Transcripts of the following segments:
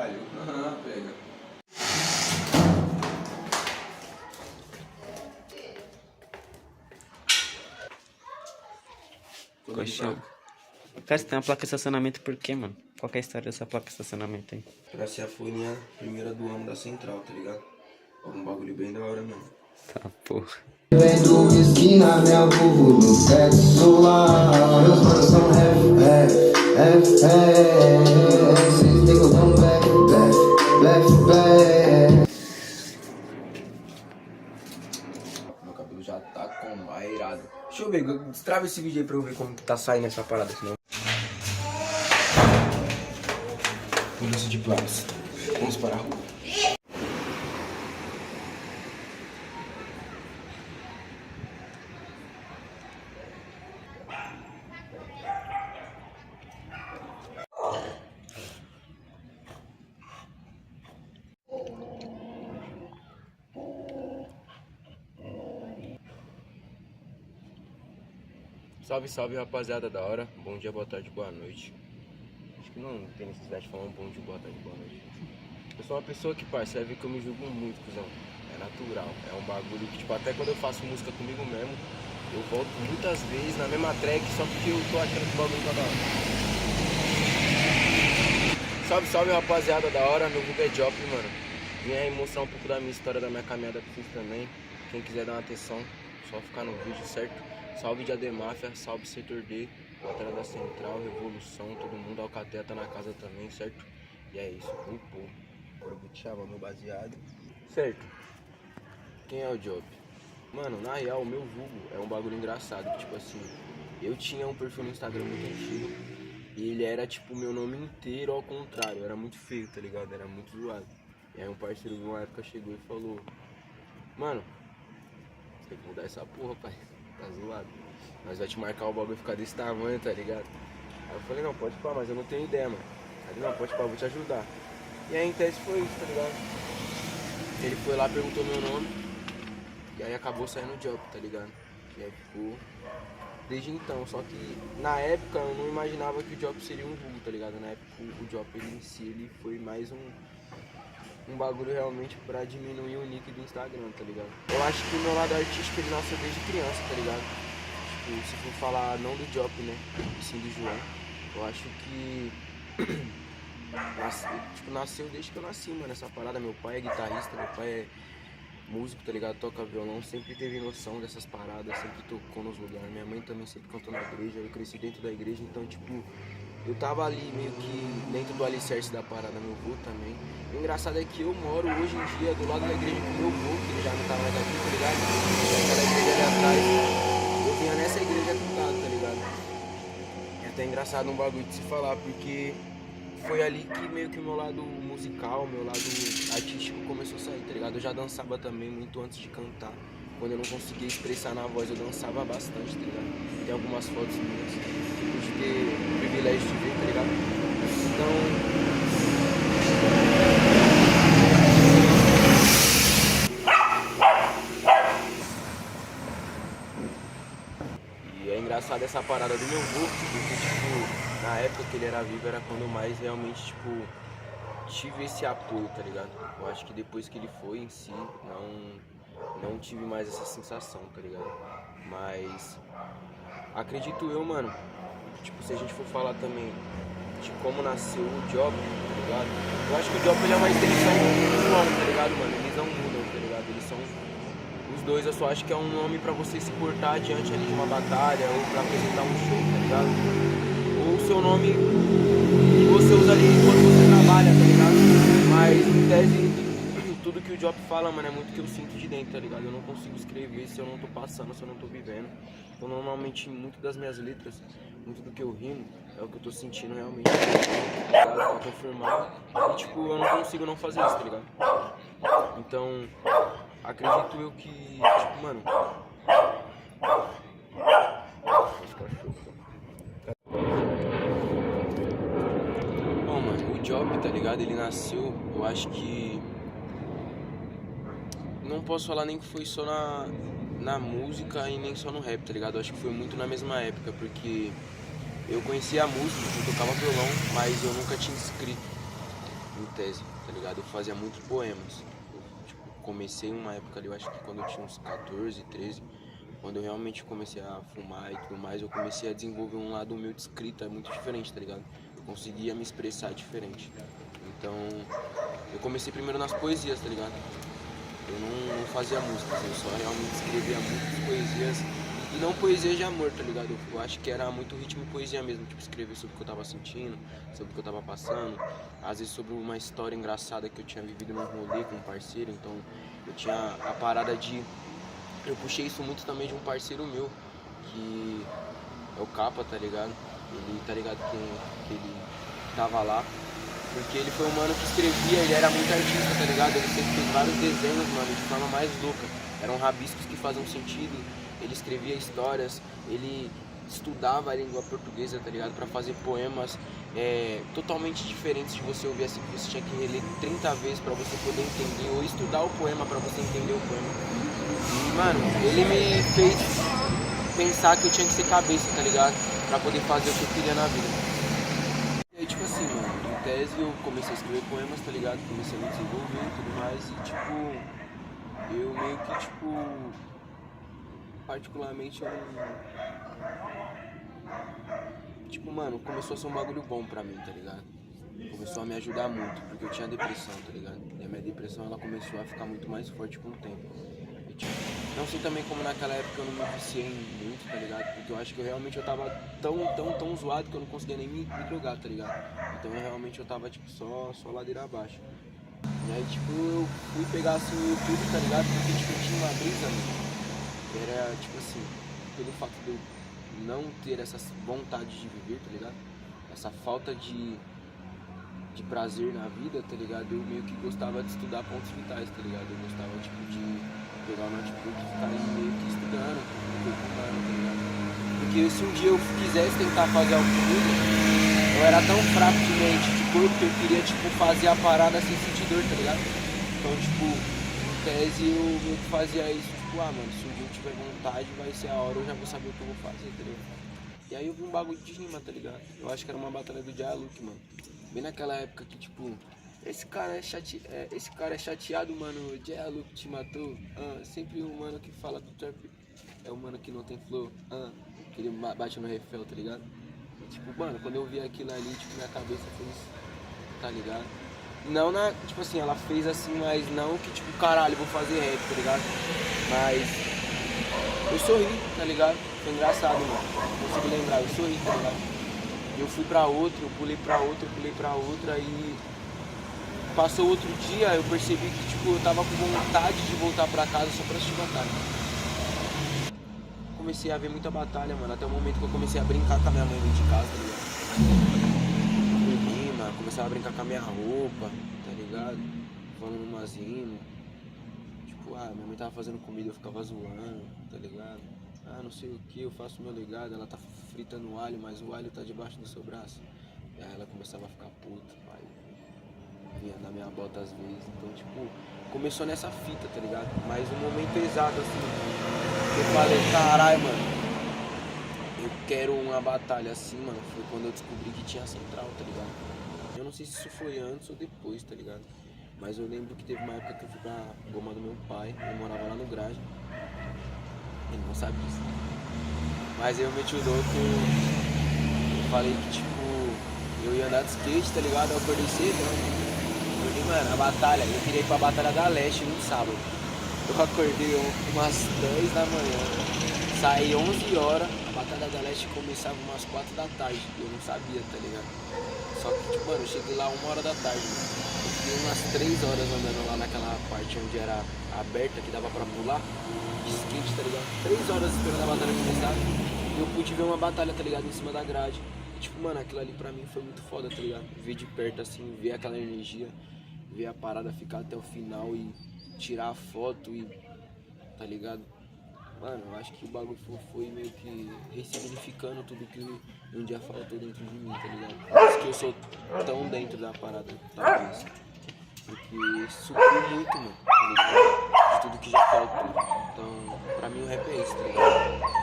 caralho. Aham, pega. Colchão. Cara, você tem uma placa de estacionamento por quê, mano? Qual que é a história dessa placa de estacionamento aí? Pra ser a folhinha primeira do ano da central, tá ligado? Um bagulho bem da hora mesmo. Tá, porra. Vendo esquina, minha vulva no sexo lá. Meus manos são F. Esses niggas tão black. Meu cabelo já tá como? Airado. Deixa eu ver, destrava esse vídeo aí pra eu ver como que tá saindo essa parada, senão... Mudança de planos. Vamos para a rua. Salve, salve, rapaziada da hora. Bom dia, boa tarde, boa noite. Acho que não tem necessidade de falar um bom dia, boa tarde, boa noite. Eu sou uma pessoa que, parceiro, vê que eu me julgo muito, cuzão. É natural, é um bagulho que, tipo, até quando eu faço música comigo mesmo, eu volto muitas vezes na mesma track só porque eu tô achando que o bagulho tá da hora. Salve, salve, rapaziada da hora. Meu vulgo é Job, mano. Vim aí mostrar um pouco da minha história, da minha caminhada pra vocês também. Quem quiser dar uma atenção, só ficar no vídeo, certo? Salve Diademáfia, salve Setor D, Batalha da Central, Revolução, todo mundo, Alcateia tá na casa também, certo? E é isso, foi pô. Agora eu vou te chamar meu baseado. Certo. Quem é o Job? Mano, na real, o meu vulgo é um bagulho engraçado, que, tipo assim, eu tinha um perfil no Instagram muito antigo e ele era tipo o meu nome inteiro ao contrário, era muito feio, tá ligado? Era muito zoado. E aí um parceiro de uma época chegou e falou: mano, você tem que mudar essa porra, pai. Tá zoado. Nós vai te marcar o bagulho ficar desse tamanho, tá ligado? Aí eu falei, não, pode pá, mas eu não tenho ideia, mano. Aí não, pode pá, eu vou te ajudar. E aí em teste foi isso, tá ligado? Ele foi lá, perguntou meu nome. E aí acabou saindo o Job, tá ligado? E aí ficou desde então. Só que na época eu não imaginava que o Job seria um vulgo, tá ligado? Na época o Job ele em si ele foi mais um bagulho realmente pra diminuir o nick do Instagram, tá ligado? Eu acho que o meu lado artístico ele nasceu desde criança, tá ligado? Tipo, se for falar não do Job, né? E sim do João. Eu acho que nasceu desde que eu nasci, mano, essa parada. Meu pai é guitarrista, meu pai é músico, tá ligado? Toca violão, sempre teve noção dessas paradas, sempre tocou nos lugares. Minha mãe também sempre cantou na igreja, eu cresci dentro da igreja, então tipo, eu tava ali meio que dentro do alicerce da parada, meu avô também. O engraçado é que eu moro hoje em dia do lado da igreja com meu avô, que ele já não tá mais aqui, tá ligado? Aquela igreja ali atrás, eu vinha nessa igreja cantada, tá ligado? É até engraçado um bagulho de se falar, porque foi ali que meio que o meu lado musical, meu lado artístico começou a sair, tá ligado? Eu já dançava também muito antes de cantar. Quando eu não conseguia expressar na voz, eu dançava bastante, tá ligado? Tem algumas fotos minhas que eu pude ter o privilégio de ver, tá ligado? Então... E é engraçado essa parada do meu avô, porque, tipo, na época que ele era vivo era quando eu mais realmente, tipo, tive esse apoio, tá ligado? Eu acho que depois que ele foi em si, não tive mais essa sensação, tá ligado? Mas acredito eu, mano, tipo, se a gente for falar também de como nasceu o Job, tá ligado? Eu acho que o Job ele é uma extensão do João, tá ligado, mano? Eles não mudam, tá ligado? Eles são os dois, eu só acho que é um nome pra você se portar diante ali de uma batalha ou pra apresentar um show, tá ligado? Ou o seu nome que você usa ali enquanto você trabalha, tá ligado? Mas em tese, tudo que o Job fala, mano, é muito que eu sinto de dentro, tá ligado? Eu não consigo escrever se eu não tô passando, se eu não tô vivendo. Então normalmente muito das minhas letras, muito do que eu rimo, é o que eu tô sentindo realmente, tá ligado? Pra confirmar. E tipo, eu não consigo não fazer isso, tá ligado? Então, acredito eu que, tipo, mano... Bom, mano, o Job, tá ligado? Ele nasceu, eu acho que... Não posso falar nem que foi só na música e nem só no rap, tá ligado? Eu acho que foi muito na mesma época, porque eu conhecia a música, eu tocava violão, mas eu nunca tinha escrito. tese, tá ligado? Eu fazia muitos poemas. Eu, tipo, comecei uma época ali, eu acho que quando eu tinha uns 14, 13, quando eu realmente comecei a fumar e tudo mais, eu comecei a desenvolver um lado meu de escrita muito diferente, tá ligado? Eu conseguia me expressar diferente. Então, eu comecei primeiro nas poesias, tá ligado? Eu não fazia músicas, eu só realmente escrevia muitas poesias. E não poesia de amor, tá ligado? Eu acho que era muito ritmo e poesia mesmo, tipo, escrever sobre o que eu tava sentindo, sobre o que eu tava passando, às vezes sobre uma história engraçada que eu tinha vivido num rolê com um parceiro, então eu tinha a parada de... Eu puxei isso muito também de um parceiro meu, que é o Capa, tá ligado? Ele, tá ligado, que ele tava lá, porque ele foi um mano que escrevia, ele era muito artista, tá ligado? Ele sempre fez vários desenhos, mano, de forma mais louca. Eram rabiscos que faziam sentido, ele escrevia histórias, ele estudava a língua portuguesa, tá ligado? Pra fazer poemas totalmente diferentes de você ouvir assim, que você tinha que reler 30 vezes pra você poder entender, ou estudar o poema pra você entender o poema. E, mano, ele me fez pensar que eu tinha que ser cabeça, tá ligado? Pra poder fazer o que eu queria na vida. E aí, tipo assim, mano, em tese eu comecei a escrever poemas, tá ligado? Comecei a me desenvolver e tudo mais, e tipo, eu meio que, tipo, particularmente eu tipo, mano, começou a ser um bagulho bom pra mim, tá ligado? Começou a me ajudar muito, porque eu tinha depressão, tá ligado? E a minha depressão, ela começou a ficar muito mais forte com o tempo. E, tipo, não sei também como naquela época eu não me viciei muito, tá ligado? Porque eu acho que eu tava tão zoado que eu não conseguia nem me drogar, tá ligado? Então eu tava, tipo, só ladeira abaixo. E aí, tipo, eu fui pegar assim o YouTube, tá ligado? Porque, tipo, eu tinha uma brisa, mano. Era, tipo assim, pelo fato de eu não ter essa vontade de viver, tá ligado? Essa falta de prazer na vida, tá ligado? Eu meio que gostava de estudar pontos vitais, tá ligado? Eu gostava, tipo, de pegar o notebook e ficar aí meio que estudando, tá ligado? Porque se um dia eu quisesse tentar fazer algo comigo, eu era tão fraco de mente, de corpo, que eu queria, tipo, fazer a parada sem sentir dor, tá ligado? Então, tipo, em tese eu meio que fazia isso, tipo, mano, se um dia eu tiver vontade, vai ser a hora, eu já vou saber o que eu vou fazer, tá ligado? E aí eu vi um bagulho de rima, tá ligado? Eu acho que era uma batalha do Dialuk, mano. Bem naquela época que, tipo, esse cara é chateado, mano, o Dialuk te matou. Sempre o mano que fala do trap é o mano que não tem flow. Que ele bate no refel, tá ligado? E, tipo, mano, quando eu vi aquilo ali, tipo, minha cabeça fez, tá ligado? Não tipo assim, ela fez assim, mas não que, tipo, caralho, vou fazer rap, tá ligado? Mas eu sorri, tá ligado? Foi engraçado, mano. Não consigo lembrar, eu sorri, tá ligado? Eu fui pra outro, eu pulei pra outra, aí passou outro dia, eu percebi que, tipo, eu tava com vontade de voltar pra casa só pra assistir batalha. Comecei a ver muita batalha, mano, até o momento que eu comecei a brincar com a minha mãe dentro de casa, tá ligado? Rima, começava a brincar com a minha roupa, tá ligado? Falando umas rimas. Tipo, minha mãe tava fazendo comida, eu ficava zoando, tá ligado? Não sei o que, eu faço meu legado, ela tá fritando o alho, mas o alho tá debaixo do seu braço. E aí ela começava a ficar puta, pai. Vinha na minha bota às vezes. Então, tipo, começou nessa fita, tá ligado? Mas um momento exato, assim, que eu falei, caralho, mano, eu quero uma batalha assim, mano. Foi quando eu descobri que tinha central, tá ligado? Eu não sei se isso foi antes ou depois, tá ligado? Mas eu lembro que teve uma época que eu fui pra goma do meu pai, eu morava lá no Graja. Ele não sabe disso. Mas eu meti o louco, eu falei que, tipo, eu ia andar de skate, tá ligado? Eu acordei cedo, né? Acordei, mano, a batalha, eu queria ir pra Batalha da Leste no sábado. Eu acordei umas 10 da manhã, saí 11 horas, a Batalha da Leste começava umas 4 da tarde, eu não sabia, tá ligado? Só que, tipo, mano, eu cheguei lá 1 hora da tarde, mano. Eu fiquei umas 3 horas andando lá naquela parte onde era aberta, que dava pra pular, de skate, tá ligado? 3 horas esperando a batalha começar, e eu pude ver uma batalha, tá ligado, em cima da grade. E, tipo, mano, aquilo ali pra mim foi muito foda, tá ligado? Ver de perto, assim, ver aquela energia, ver a parada ficar até o final e tirar a foto e, tá ligado? Mano, eu acho que o bagulho foi meio que ressignificando tudo que um dia faltou dentro de mim, tá ligado? Por isso que eu sou tão dentro da parada, talvez. Porque supriu muito, mano, tá ligado? De tudo que já faltou. Então, pra mim o rap é isso, tá ligado?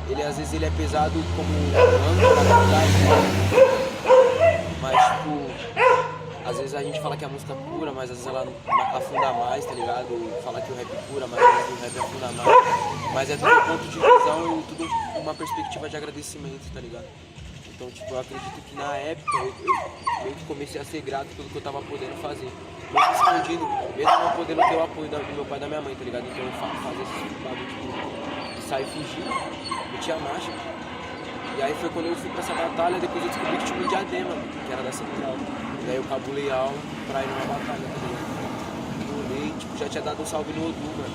Ele às vezes ele é pesado como um âncora da verdade, mas tipo, às vezes vezes a gente fala que a música cura, mas às vezes ela afunda mais, tá ligado? Fala que o rap cura, mas às vezes o rap afunda mais. Mas é tudo ponto de visão e tudo uma perspectiva de agradecimento, tá ligado? Então, tipo, eu acredito que na época eu meio que comecei a ser grato pelo que eu tava podendo fazer. Mesmo escondido, mesmo não podendo ter o apoio do meu pai e da minha mãe, tá ligado? Então eu fazia esse bagulho, tipo, de sair fugindo, metia a marcha. E aí foi quando eu fui pra essa batalha, depois eu descobri que tinha um Diadema, que era da Central. E aí eu cabulei a aula pra ir numa batalha, tá ligado? Colei, tipo, já tinha dado um salve no Odu, mano,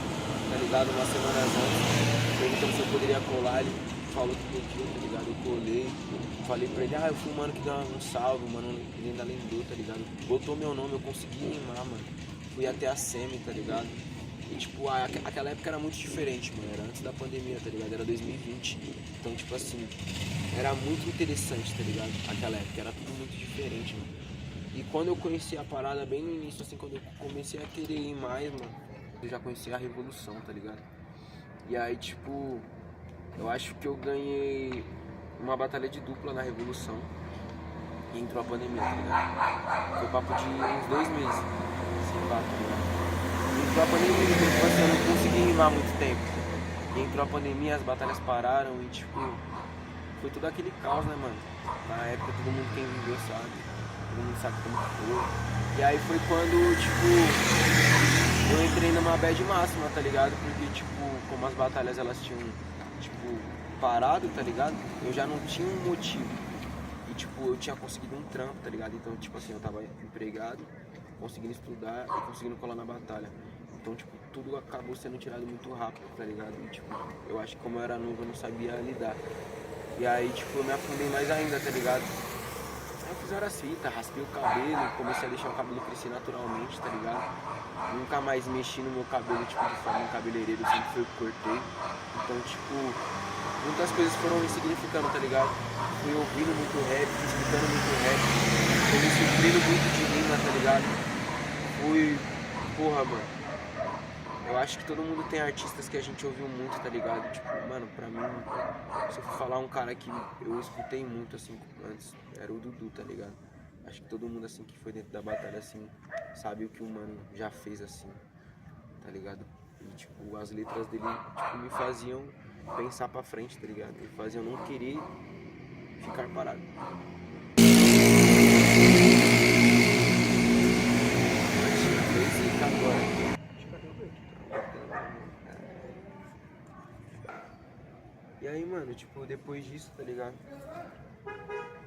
tá ligado? Umas semanas antes, perguntando se eu poderia colar, ele falou que podia, tá ligado? Eu colei, falei pra ele, eu fui um mano que deu um salve, mano, ele ainda lembrou, tá ligado? Botou meu nome, eu consegui rimar, mano. Fui até a SEMI, tá ligado? E tipo, aquela época era muito diferente, mano, era antes da pandemia, tá ligado? Era 2020, então tipo assim, era muito interessante, tá ligado? Aquela época, era tudo muito diferente, mano. E quando eu conheci a parada bem no início, assim, quando eu comecei a querer ir mais, mano, eu já conheci a Revolução, tá ligado? E aí, tipo, eu acho que eu ganhei uma batalha de dupla na Revolução e entrou a pandemia, tá ligado? Foi papo de uns 2 meses, assim, tá ligado? Entrou a pandemia, tipo assim, eu não consegui rimar muito tempo. E entrou a pandemia, as batalhas pararam e, tipo, foi tudo aquele caos, né, mano? Na época, todo mundo quem viveu sabe. Todo mundo sabe como foi. E aí foi quando, tipo, eu entrei numa bad máxima, tá ligado? Porque, tipo, como as batalhas elas tinham, tipo, parado, tá ligado? Eu já não tinha um motivo. E, tipo, eu tinha conseguido um trampo, tá ligado? Então, tipo assim, eu tava empregado, conseguindo estudar e conseguindo colar na batalha. Então, tipo, tudo acabou sendo tirado muito rápido, tá ligado? E, tipo, eu acho que como eu era novo, eu não sabia lidar. E aí, tipo, eu me afundei mais ainda, tá ligado? Eu fiz horas fitas, raspei o cabelo, comecei a deixar o cabelo crescer naturalmente, tá ligado? Nunca mais mexi no meu cabelo, tipo, de forma cabeleireiro, sempre foi o que cortei. Então, tipo, muitas coisas foram insignificando, tá ligado? Fui ouvindo muito rap, fui escutando muito rap, fui me suprindo muito de rima, tá ligado? Fui, porra, mano. Eu acho que todo mundo tem artistas que a gente ouviu muito, tá ligado? Tipo, mano, pra mim, se eu for falar um cara que eu escutei muito, assim, antes, era o Dudu, tá ligado? Acho que todo mundo, assim, que foi dentro da batalha, assim, sabe o que o mano já fez, assim, tá ligado? E, tipo, as letras dele, tipo, me faziam pensar pra frente, tá ligado? Me faziam não querer ficar parado. Agora. E aí, mano, tipo, depois disso, tá ligado?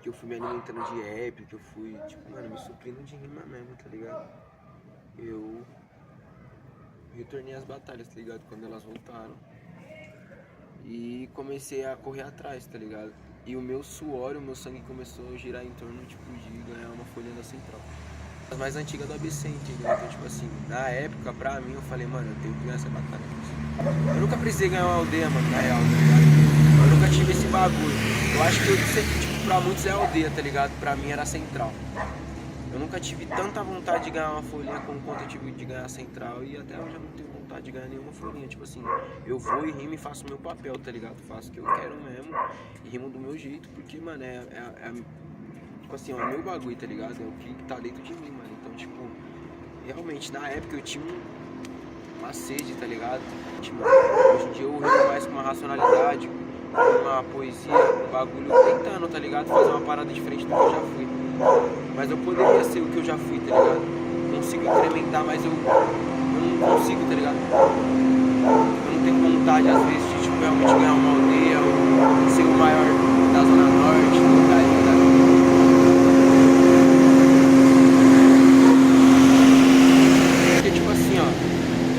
Que eu fui me alimentando de rap, que eu fui, tipo, mano, me suprindo de rima mesmo, tá ligado? Eu retornei às batalhas, tá ligado? Quando elas voltaram. E comecei a correr atrás, tá ligado? E o meu suor, o meu sangue começou a girar em torno, tipo, de ganhar uma folha da Central. As mais antigas do ABC, entendeu? Então, tipo assim, na época, pra mim, eu falei, mano, eu tenho que ganhar essa batalha. Eu nunca precisei ganhar uma aldeia, mano, na real, tá ligado? Eu nunca tive esse bagulho. Eu acho que eu sempre, tipo, pra muitos é aldeia, tá ligado? Pra mim era Central. Eu nunca tive tanta vontade de ganhar uma folhinha como quanto eu tive de ganhar a Central. E até hoje eu não tenho vontade de ganhar nenhuma folhinha. Tipo assim, eu vou e rimo e faço o meu papel, tá ligado? Faço o que eu quero mesmo e rimo do meu jeito. Porque, mano, tipo assim, é o meu bagulho, tá ligado? É o que tá dentro de mim, mano. Então, tipo, realmente, na época eu tinha uma sede, tá ligado? Tipo, hoje em dia eu rimo mais com uma racionalidade, com uma poesia, um bagulho, tentando, tá ligado? Fazer uma parada diferente do que eu já fui. Mas eu poderia ser o que eu já fui, tá ligado? Consigo incrementar, mas eu não consigo, tá ligado? Eu não tenho vontade, às vezes, de tipo, realmente ganhar uma aldeia ou ser o maior da Zona Norte, do país, tá ligado? Porque, tipo assim, ó,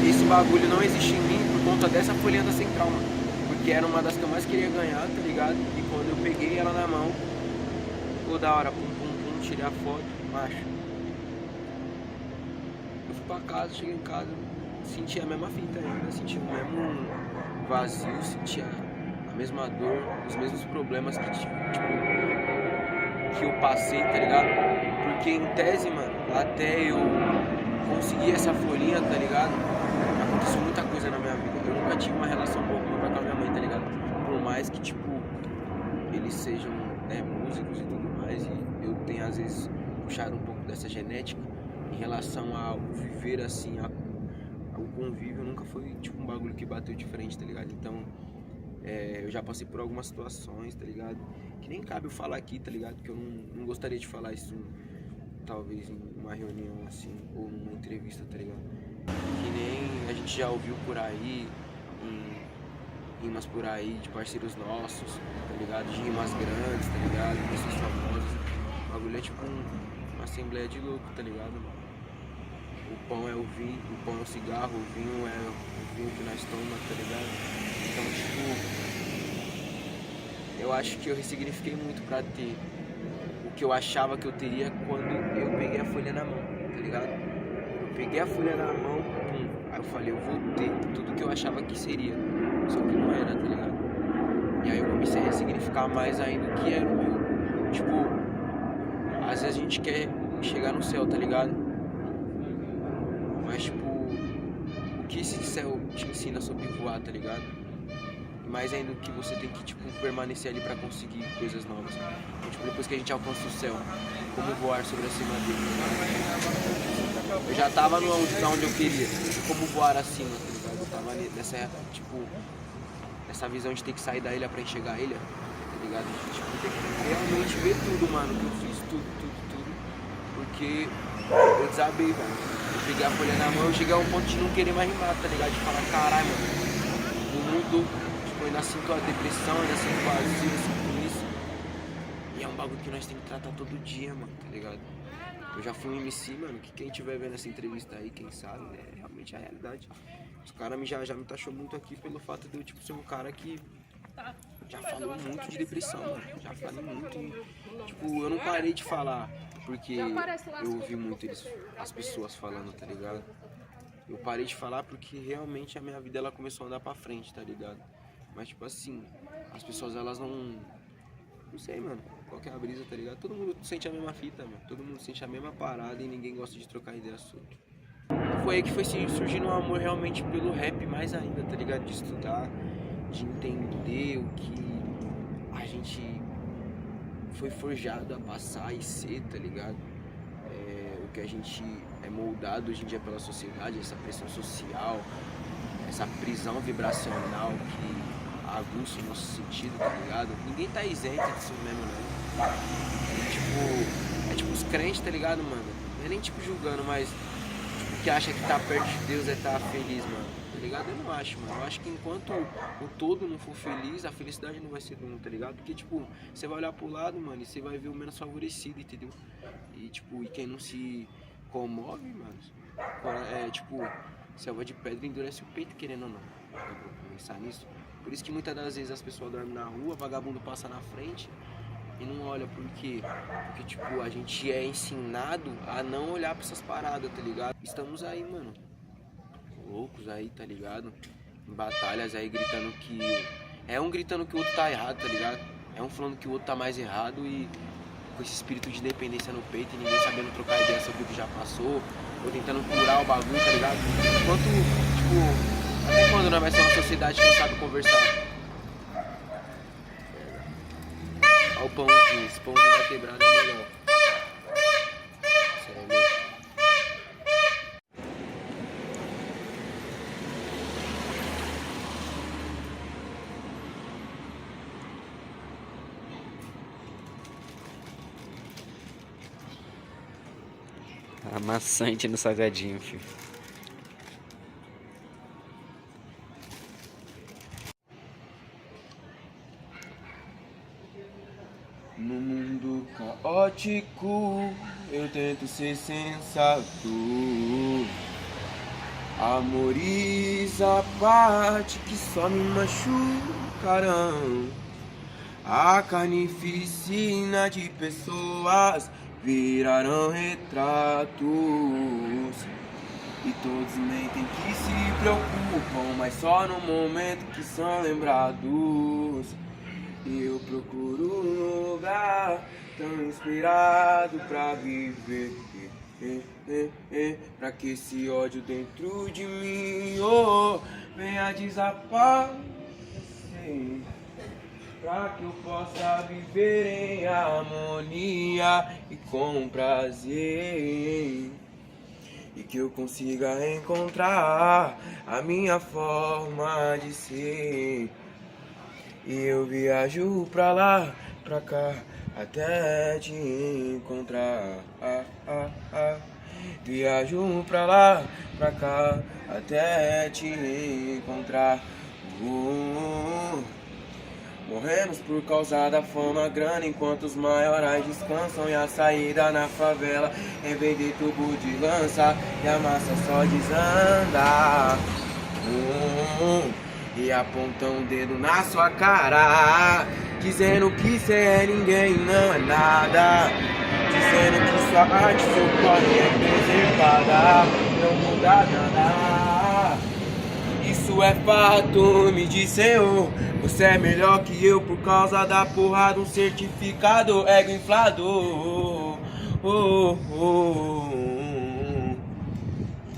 esse bagulho não existe em mim por conta dessa folhinha da Central, mano. Porque era uma das que eu mais queria ganhar, tá ligado? E quando eu peguei ela na mão, ficou da hora, pum, pum, pum, tirei a foto, macho. Eu fui pra casa, cheguei em casa, senti a mesma fita ainda, senti o mesmo vazio, senti a mesma dor, os mesmos problemas que, tipo, que eu passei, tá ligado? Porque em tese, mano, até eu conseguir essa folhinha, tá ligado? Aconteceu muita coisa na minha vida. Eu nunca tive uma relação boa com meu pai e com a minha mãe, tá ligado? Por mais que, tipo, eles sejam, né, músicos e tudo mais, e eu tenho às vezes puxado um pouco dessa genética, em relação ao viver assim, o convívio nunca foi tipo um bagulho que bateu de frente, tá ligado? Então, eu já passei por algumas situações, tá ligado? Que nem cabe eu falar aqui, tá ligado? Que eu não gostaria de falar isso, talvez em uma reunião assim, ou numa entrevista, tá ligado? Que nem a gente já ouviu por aí, em rimas por aí de parceiros nossos, tá ligado? De rimas grandes, tá ligado? Pessoas famosas. O bagulho é tipo uma assembleia de louco, tá ligado, mano? O pão é o vinho, o pão é o cigarro, o vinho é o vinho que nós tomamos, tá ligado? Então, tipo, eu acho que eu ressignifiquei muito pra ter o que eu achava que eu teria quando eu peguei a folha na mão, tá ligado? Eu peguei a folha na mão, pum, aí eu falei, eu vou ter tudo que eu achava que seria, só que não era, tá ligado? E aí eu comecei a ressignificar mais ainda o que era o meu. Tipo, às vezes a gente quer chegar no céu, tá ligado? Mas, tipo, o que esse céu te ensina sobre voar, tá ligado? Mais ainda que você tem que, tipo, permanecer ali pra conseguir coisas novas. Então, tipo, depois que a gente alcança o céu, como voar sobre acima dele. Eu já tava no onde eu queria, como voar acima, tá ligado? Eu tava nessa, tipo, nessa visão de ter que sair da ilha pra enxergar a ilha, tá ligado? De, tipo, ter que realmente ver tudo, mano, que eu fiz tudo. Porque eu desabei, velho. Eu peguei a folha na mão, eu cheguei a um ponto de não querer mais rimar, tá ligado? De falar, caralho, mano, o mundo, tipo, eu ainda sinto a depressão, ainda sinto o vazio, eu sinto isso. E é um bagulho que nós temos que tratar todo dia, mano, tá ligado? Eu já fui um MC, mano, que quem tiver vendo essa entrevista aí, quem sabe, é realmente a realidade. Os caras já me taxou muito aqui pelo fato de eu, tipo, ser um cara que já falou muito de depressão, mano. Já falei muito e, tipo, eu não parei de falar porque eu ouvi muito as pessoas falando, tá ligado? Eu parei de falar porque realmente a minha vida ela começou a andar pra frente, tá ligado? Mas, tipo assim, as pessoas elas não sei, mano, qual que é a brisa, tá ligado? Todo mundo sente a mesma fita, mano. Todo mundo sente a mesma parada e ninguém gosta de trocar ideia sobre. Foi aí que foi surgindo um amor realmente pelo rap mais ainda, tá ligado? De estudar, de entender o que a gente foi forjado a passar e ser, tá ligado? O que a gente é moldado hoje em dia pela sociedade, essa pressão social, essa prisão vibracional que aguça o nosso sentido, tá ligado? Ninguém tá isento disso mesmo, não. É tipo os crentes, tá ligado, mano? Não é nem tipo julgando, mas tipo, que acha que tá perto de Deus é tá feliz, mano. Tá ligado? Eu não acho, mano. Eu acho que enquanto o todo não for feliz, a felicidade não vai ser do mundo, tá ligado? Porque, tipo, você vai olhar pro lado, mano, e você vai ver o menos favorecido, entendeu? E, tipo, e quem não se comove, mano, tipo, selva de pedra endurece o peito, querendo ou não. Dá pra pensar nisso? Por isso que muitas das vezes as pessoas dormem na rua, vagabundo passa na frente e não olha por quê? Porque, tipo, a gente é ensinado a não olhar pra essas paradas, tá ligado? Estamos aí, mano, loucos aí, tá ligado? Em batalhas aí gritando que... É um gritando que o outro tá errado, tá ligado? É um falando que o outro tá mais errado e com esse espírito de independência no peito e ninguém sabendo trocar ideia sobre o que já passou, ou tentando curar o bagulho, tá ligado? Enquanto, tipo, até quando nós vai ser uma sociedade que não sabe conversar? Olha o pãozinho, esse pãozinho da quebrada é melhor. Sério. Amassante no salgadinho, filho. No mundo caótico, eu tento ser sensato. Amoriza a parte que só me machucarão. A carnificina de pessoas virarão retratos. E todos mentem que se preocupam, mas só no momento que são lembrados. E eu procuro um lugar tão inspirado pra viver, pra que esse ódio dentro de mim venha desaparecer, pra que eu possa viver em harmonia e com prazer. e que eu consiga encontrar a minha forma de ser. E eu viajo pra lá, pra cá, até te encontrar. Viajo pra lá, pra cá, até te encontrar. Morremos por causa da fama, grana, enquanto os maiorais descansam. E a saída na favela é vender tubo de lança e a massa só desanda. E apontam o dedo na sua cara, dizendo que cê é ninguém, não é nada. Dizendo que sua arte, seu corre é preservada, não muda nada. Isso é fato, me diz Senhor, você é melhor que eu por causa da porra de um certificado ego inflado.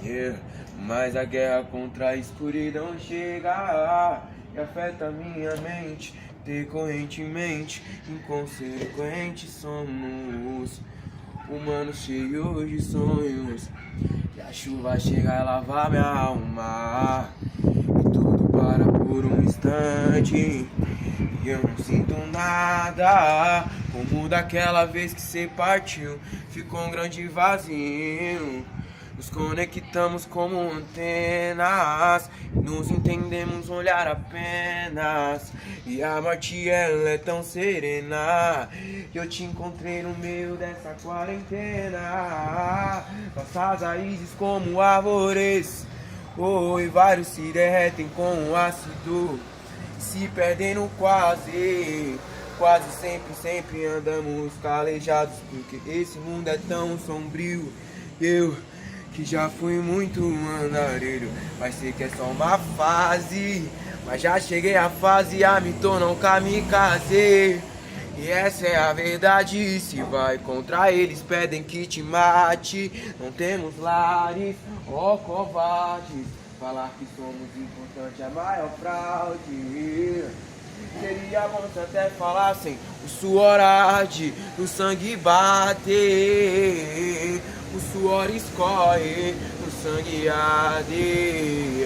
Yeah. Mas a guerra contra a escuridão chega e afeta minha mente decorrentemente. Inconsequentes somos humanos cheios de sonhos. E a chuva chega a lavar minha alma e tudo para por um instante. E eu não sinto nada, como daquela vez que cê partiu. Ficou um grande vazio. Nos conectamos como antenas, nos entendemos olhar apenas. E a morte ela é tão serena, que eu te encontrei no meio dessa quarentena. Nossas raízes como árvores, e vários se derretem com o ácido, se perdem no quase. Quase sempre andamos calejados, porque esse mundo é tão sombrio. Eu que já fui muito andarilho, mas sei que é só uma fase. Mas já cheguei à fase, a me tornar um kamikaze. E essa é a verdade, se vai contra eles pedem que te mate. Não temos lares, ó covardes, falar que somos importantes é a maior fraude. Seria bom se até falassem o suor arde, o sangue bate, o suor escorre, o sangue arde.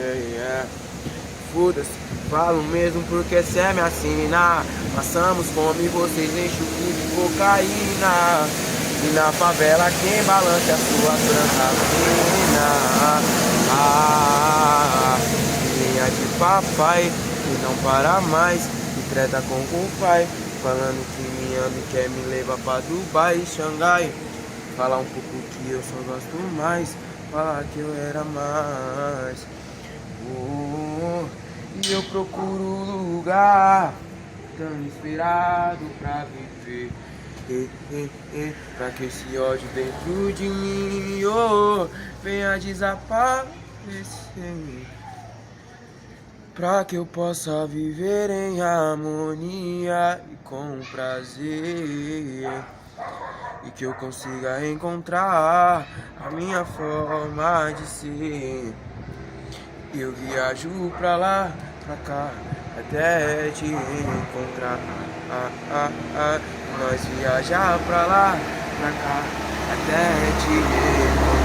Foda-se, falo mesmo porque cê me assina. Passamos fome, vocês enchem o cu de cocaína. E na favela quem balança é a sua branca mina. Linha de papai, que não para mais, que treta com o pai, falando que me ama e quer me levar pra Dubai e Xangai. Falar um pouco que eu só gosto mais, falar que eu era mais. E eu procuro lugar tão inspirado pra viver, pra que esse ódio dentro de mim venha desaparecer, pra que eu possa viver em harmonia e com prazer, e que eu consiga encontrar a minha forma de ser. Eu viajo pra lá, pra cá, até te encontrar. Nós viajar pra lá, pra cá, até te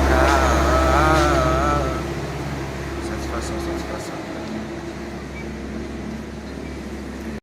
encontrar.